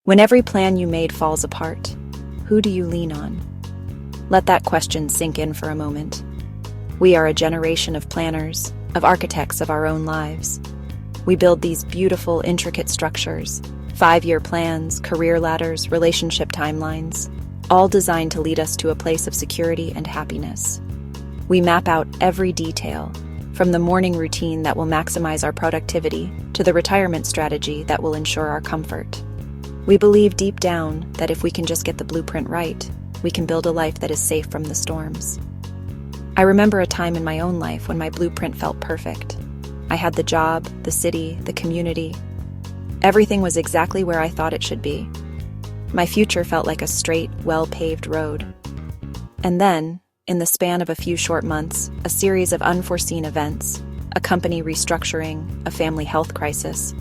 When every plan you made falls apart, who do you lean on? Let that question sink in for a moment. We are a generation of planners, of architects of our own lives. We build these beautiful, intricate structures, 5-year plans, career ladders, relationship timelines, all designed to lead us to a place of security and happiness. We map out every detail, from the morning routine that will maximize our productivity to the retirement strategy that will ensure our comfort. We believe deep down that if we can just get the blueprint right, we can build a life that is safe from the storms. I remember a time in my own life when my blueprint felt perfect. I had the job, the city, the community. Everything was exactly where I thought it should be. My future felt like a straight, well-paved road. And then, in the span of a few short months, a series of unforeseen events, a company restructuring, a family health crisis,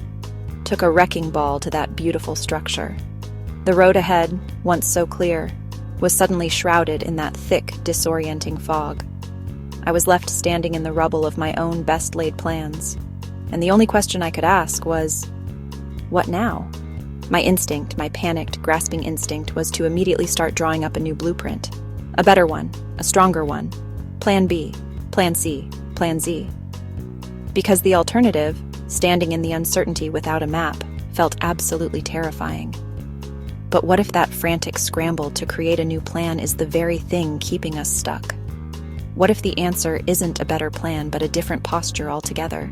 took a wrecking ball to that beautiful structure. The road ahead, once so clear, was suddenly shrouded in that thick, disorienting fog. I was left standing in the rubble of my own best-laid plans, and the only question I could ask was, what now? My instinct, my panicked, grasping instinct, was to immediately start drawing up a new blueprint. A better one, a stronger one. Plan B, Plan C, Plan Z. Because the alternative, standing in the uncertainty without a map, felt absolutely terrifying. But what if that frantic scramble to create a new plan is the very thing keeping us stuck? What if the answer isn't a better plan but a different posture altogether?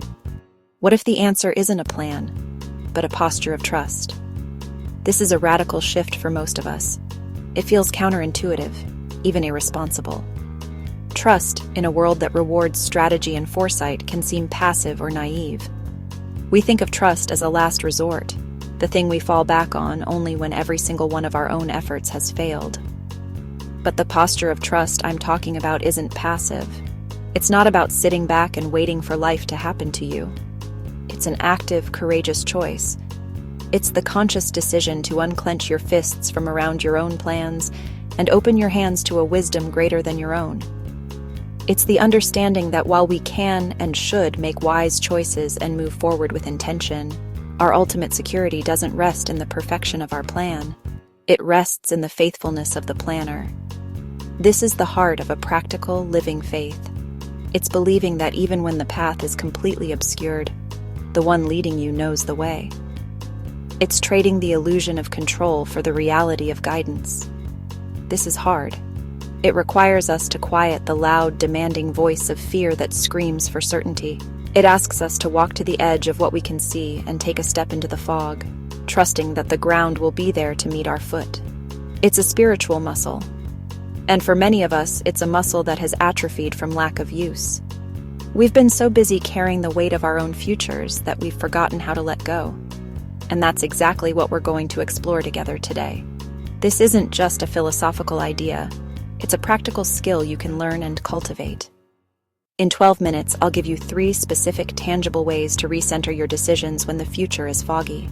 What if the answer isn't a plan, but a posture of trust? This is a radical shift for most of us. It feels counterintuitive, even irresponsible. Trust, in a world that rewards strategy and foresight, can seem passive or naive. We think of trust as a last resort, the thing we fall back on only when every single one of our own efforts has failed. But the posture of trust I'm talking about isn't passive. It's not about sitting back and waiting for life to happen to you. It's an active, courageous choice. It's the conscious decision to unclench your fists from around your own plans and open your hands to a wisdom greater than your own. It's the understanding that while we can and should make wise choices and move forward with intention, our ultimate security doesn't rest in the perfection of our plan. It rests in the faithfulness of the planner. This is the heart of a practical, living faith. It's believing that even when the path is completely obscured, the one leading you knows the way. It's trading the illusion of control for the reality of guidance. This is hard. It requires us to quiet the loud, demanding voice of fear that screams for certainty. It asks us to walk to the edge of what we can see and take a step into the fog, trusting that the ground will be there to meet our foot. It's a spiritual muscle. And for many of us, it's a muscle that has atrophied from lack of use. We've been so busy carrying the weight of our own futures that we've forgotten how to let go. And that's exactly what we're going to explore together today. This isn't just a philosophical idea. It's a practical skill you can learn and cultivate. In 12 minutes, I'll give you 3 specific, tangible ways to recenter your decisions when the future is foggy.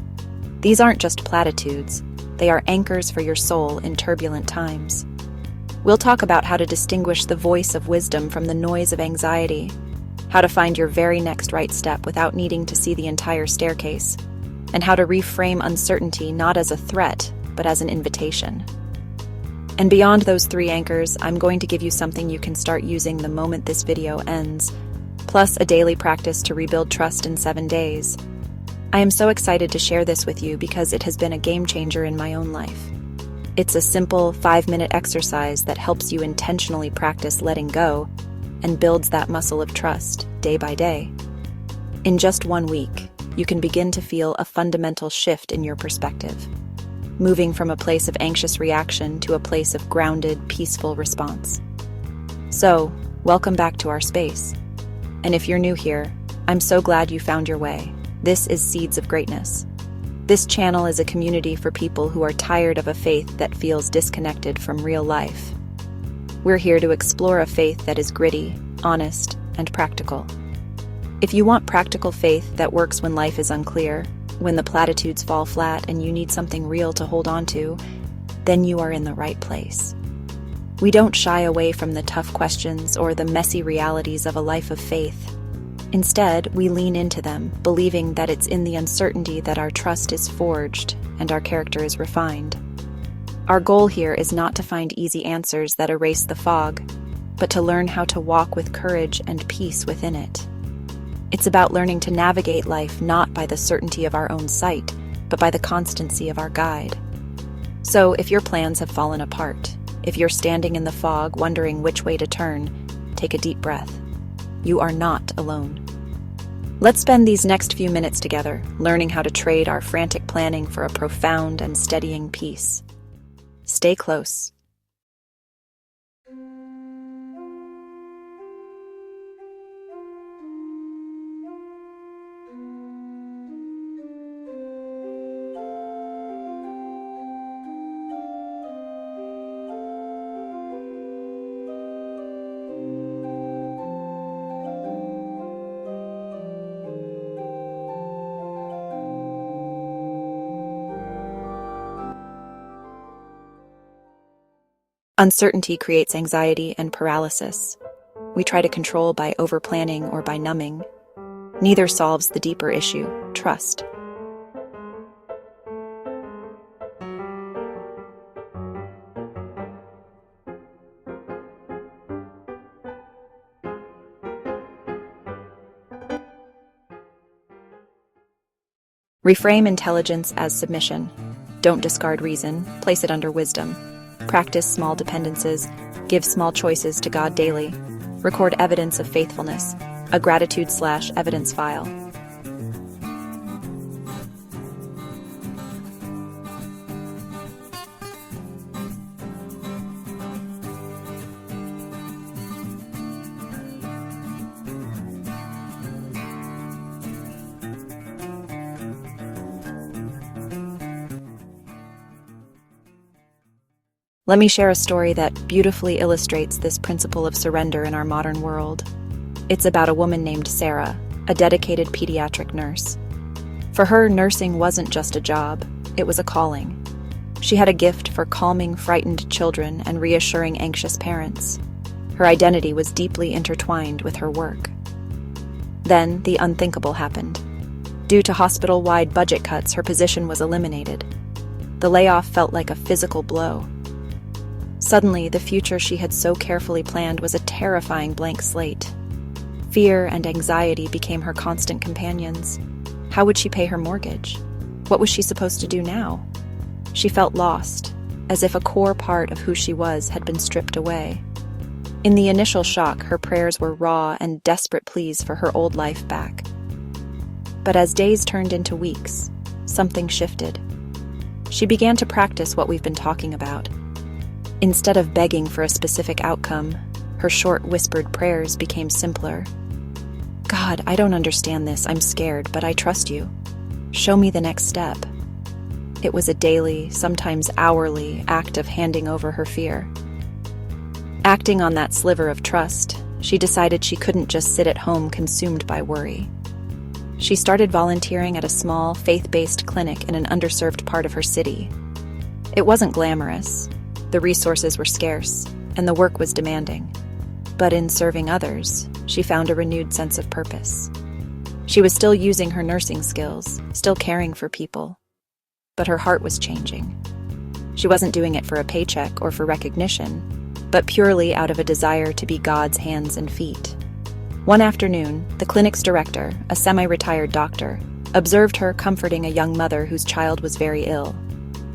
These aren't just platitudes. They are anchors for your soul in turbulent times. We'll talk about how to distinguish the voice of wisdom from the noise of anxiety, how to find your very next right step without needing to see the entire staircase, and how to reframe uncertainty not as a threat, but as an invitation. And beyond those 3 anchors, I'm going to give you something you can start using the moment this video ends, plus a daily practice to rebuild trust in 7 days. I am so excited to share this with you because it has been a game changer in my own life. It's a simple 5-minute exercise that helps you intentionally practice letting go and builds that muscle of trust day by day. In just 1 week, you can begin to feel a fundamental shift in your perspective, moving from a place of anxious reaction to a place of grounded, peaceful response. So, welcome back to our space. And if you're new here, I'm so glad you found your way. This is Seeds of Greatness. This channel is a community for people who are tired of a faith that feels disconnected from real life. We're here to explore a faith that is gritty, honest, and practical. If you want practical faith that works when life is unclear, when the platitudes fall flat and you need something real to hold on to, then you are in the right place. We don't shy away from the tough questions or the messy realities of a life of faith. Instead, we lean into them, believing that it's in the uncertainty that our trust is forged and our character is refined. Our goal here is not to find easy answers that erase the fog, but to learn how to walk with courage and peace within it. It's about learning to navigate life not by the certainty of our own sight, but by the constancy of our guide. So, if your plans have fallen apart, if you're standing in the fog wondering which way to turn, take a deep breath. You are not alone. Let's spend these next few minutes together, learning how to trade our frantic planning for a profound and steadying peace. Stay close. Uncertainty creates anxiety and paralysis. We try to control by over-planning or by numbing. Neither solves the deeper issue, trust. Reframe intelligence as submission. Don't discard reason, place it under wisdom. Practice small dependences, give small choices to God daily. Record evidence of faithfulness, a gratitude/evidence file. Let me share a story that beautifully illustrates this principle of surrender in our modern world. It's about a woman named Sarah, a dedicated pediatric nurse. For her, nursing wasn't just a job, it was a calling. She had a gift for calming frightened children and reassuring anxious parents. Her identity was deeply intertwined with her work. Then, the unthinkable happened. Due to hospital-wide budget cuts, her position was eliminated. The layoff felt like a physical blow. Suddenly, the future she had so carefully planned was a terrifying blank slate. Fear and anxiety became her constant companions. How would she pay her mortgage? What was she supposed to do now? She felt lost, as if a core part of who she was had been stripped away. In the initial shock, her prayers were raw and desperate pleas for her old life back. But as days turned into weeks, something shifted. She began to practice what we've been talking about. Instead of begging for a specific outcome, her short whispered prayers became simpler. God, I don't understand this. I'm scared, but I trust you. Show me the next step. It was a daily, sometimes hourly, act of handing over her fear. Acting on that sliver of trust, she decided she couldn't just sit at home consumed by worry. She started volunteering at a small, faith-based clinic in an underserved part of her city. It wasn't glamorous. The resources were scarce, and the work was demanding. But in serving others, she found a renewed sense of purpose. She was still using her nursing skills, still caring for people. But her heart was changing. She wasn't doing it for a paycheck or for recognition, but purely out of a desire to be God's hands and feet. One afternoon, the clinic's director, a semi-retired doctor, observed her comforting a young mother whose child was very ill.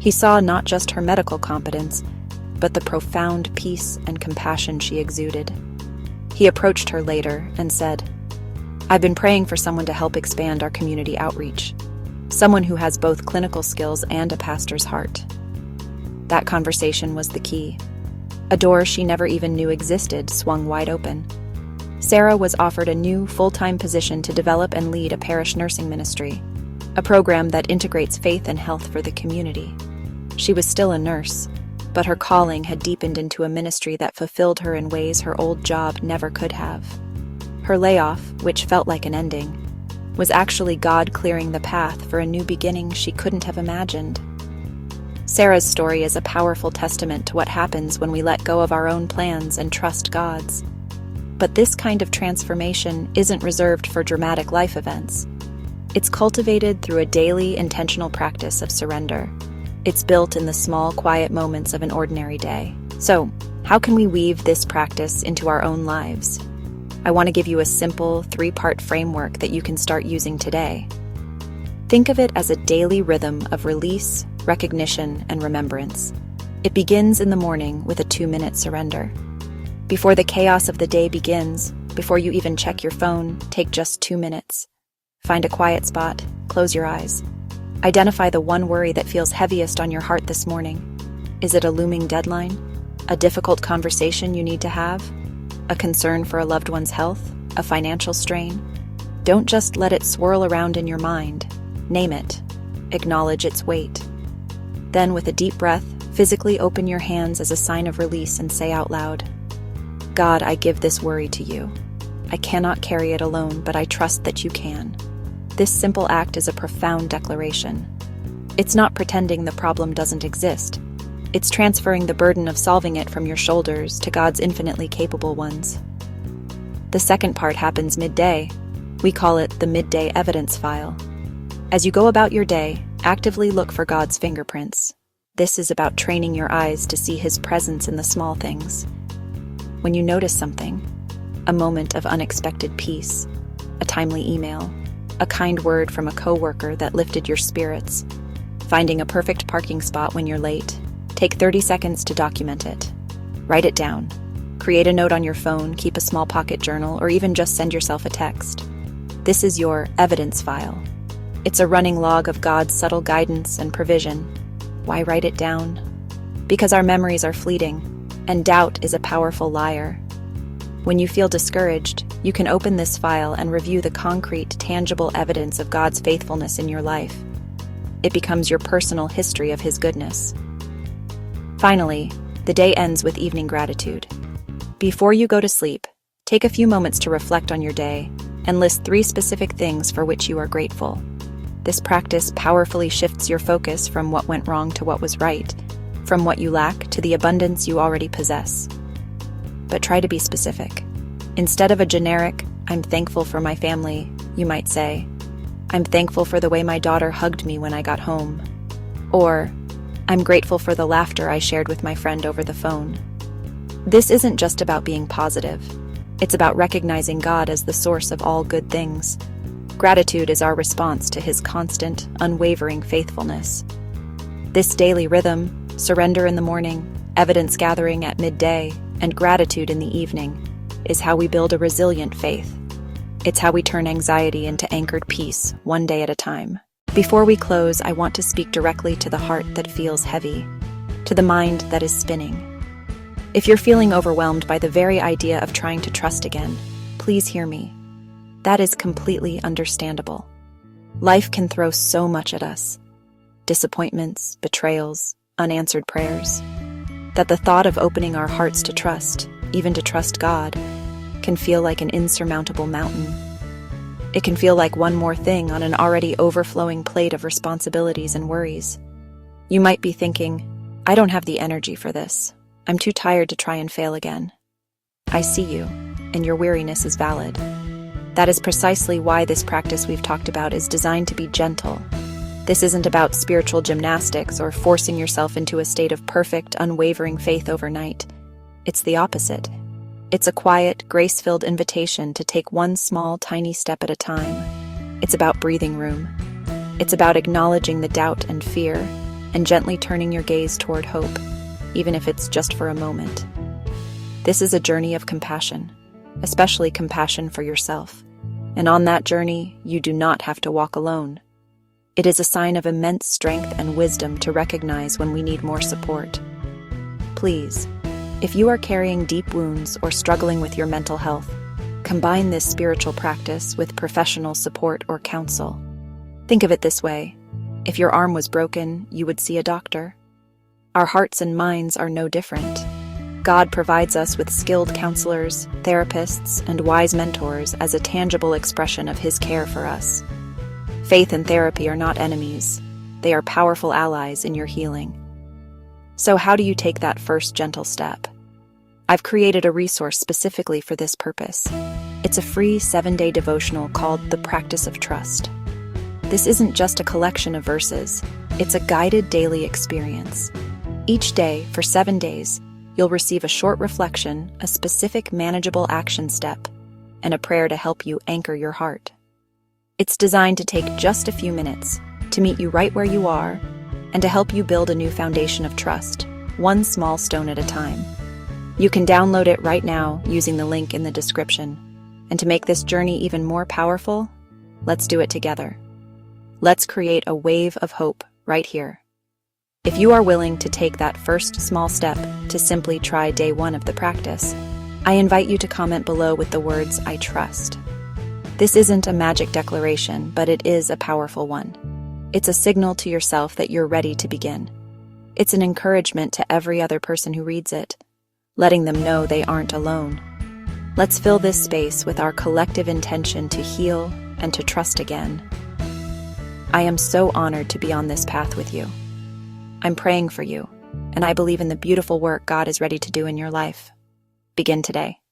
He saw not just her medical competence, but the profound peace and compassion she exuded. He approached her later and said, "I've been praying for someone to help expand our community outreach, someone who has both clinical skills and a pastor's heart." That conversation was the key. A door she never even knew existed swung wide open. Sarah was offered a new, full-time position to develop and lead a parish nursing ministry, a program that integrates faith and health for the community. She was still a nurse, but her calling had deepened into a ministry that fulfilled her in ways her old job never could have. Her layoff, which felt like an ending, was actually God clearing the path for a new beginning she couldn't have imagined. Sarah's story is a powerful testament to what happens when we let go of our own plans and trust God's. But this kind of transformation isn't reserved for dramatic life events. It's cultivated through a daily, intentional practice of surrender. It's built in the small, quiet moments of an ordinary day. So, how can we weave this practice into our own lives? I want to give you a simple, 3-part framework that you can start using today. Think of it as a daily rhythm of release, recognition, and remembrance. It begins in the morning with a 2-minute surrender. Before the chaos of the day begins, before you even check your phone, take just 2 minutes. Find a quiet spot, close your eyes. Identify the one worry that feels heaviest on your heart this morning. Is it a looming deadline? A difficult conversation you need to have? A concern for a loved one's health? A financial strain? Don't just let it swirl around in your mind. Name it. Acknowledge its weight. Then, with a deep breath, physically open your hands as a sign of release and say out loud, "God, I give this worry to you. I cannot carry it alone, but I trust that you can." This simple act is a profound declaration. It's not pretending the problem doesn't exist. It's transferring the burden of solving it from your shoulders to God's infinitely capable ones. The second part happens midday. We call it the midday evidence file. As you go about your day, actively look for God's fingerprints. This is about training your eyes to see His presence in the small things. When you notice something, a moment of unexpected peace, a timely email, a kind word from a coworker that lifted your spirits, finding a perfect parking spot when you're late, take 30 seconds to document it. Write it down. Create a note on your phone, keep a small pocket journal, or even just send yourself a text. This is your evidence file. It's a running log of God's subtle guidance and provision. Why write it down? Because our memories are fleeting, and doubt is a powerful liar. When you feel discouraged, you can open this file and review the concrete, tangible evidence of God's faithfulness in your life. It becomes your personal history of His goodness. Finally, the day ends with evening gratitude. Before you go to sleep, take a few moments to reflect on your day and list 3 specific things for which you are grateful. This practice powerfully shifts your focus from what went wrong to what was right, from what you lack to the abundance you already possess. But try to be specific. Instead of a generic, "I'm thankful for my family," you might say, "I'm thankful for the way my daughter hugged me when I got home." Or, "I'm grateful for the laughter I shared with my friend over the phone." This isn't just about being positive. It's about recognizing God as the source of all good things. Gratitude is our response to His constant, unwavering faithfulness. This daily rhythm, surrender in the morning, evidence gathering at midday, and gratitude in the evening, is how we build a resilient faith. It's how we turn anxiety into anchored peace, one day at a time. Before we close, I want to speak directly to the heart that feels heavy, to the mind that is spinning. If you're feeling overwhelmed by the very idea of trying to trust again, please hear me. That is completely understandable. Life can throw so much at us. Disappointments, betrayals, unanswered prayers, that the thought of opening our hearts to trust, even to trust God, can feel like an insurmountable mountain. It can feel like one more thing on an already overflowing plate of responsibilities and worries. You might be thinking, "I don't have the energy for this. I'm too tired to try and fail again." I see you, and your weariness is valid. That is precisely why this practice we've talked about is designed to be gentle. This isn't about spiritual gymnastics or forcing yourself into a state of perfect, unwavering faith overnight. It's the opposite. It's a quiet, grace-filled invitation to take one small, tiny step at a time. It's about breathing room. It's about acknowledging the doubt and fear, and gently turning your gaze toward hope, even if it's just for a moment. This is a journey of compassion, especially compassion for yourself. And on that journey, you do not have to walk alone. It is a sign of immense strength and wisdom to recognize when we need more support. Please, if you are carrying deep wounds or struggling with your mental health, combine this spiritual practice with professional support or counsel. Think of it this way. If your arm was broken, you would see a doctor. Our hearts and minds are no different. God provides us with skilled counselors, therapists, and wise mentors as a tangible expression of His care for us. Faith and therapy are not enemies. They are powerful allies in your healing. So how do you take that first gentle step? I've created a resource specifically for this purpose. It's a free 7-day devotional called The Practice of Trust. This isn't just a collection of verses, it's a guided daily experience. Each day, for 7 days, you'll receive a short reflection, a specific manageable action step, and a prayer to help you anchor your heart. It's designed to take just a few minutes, to meet you right where you are, and to help you build a new foundation of trust, one small stone at a time. You can download it right now using the link in the description. And to make this journey even more powerful, let's do it together. Let's create a wave of hope right here. If you are willing to take that first small step to simply try day 1 of the practice, I invite you to comment below with the words, "I trust." This isn't a magic declaration, but it is a powerful one. It's a signal to yourself that you're ready to begin. It's an encouragement to every other person who reads it, letting them know they aren't alone. Let's fill this space with our collective intention to heal and to trust again. I am so honored to be on this path with you. I'm praying for you, and I believe in the beautiful work God is ready to do in your life. Begin today.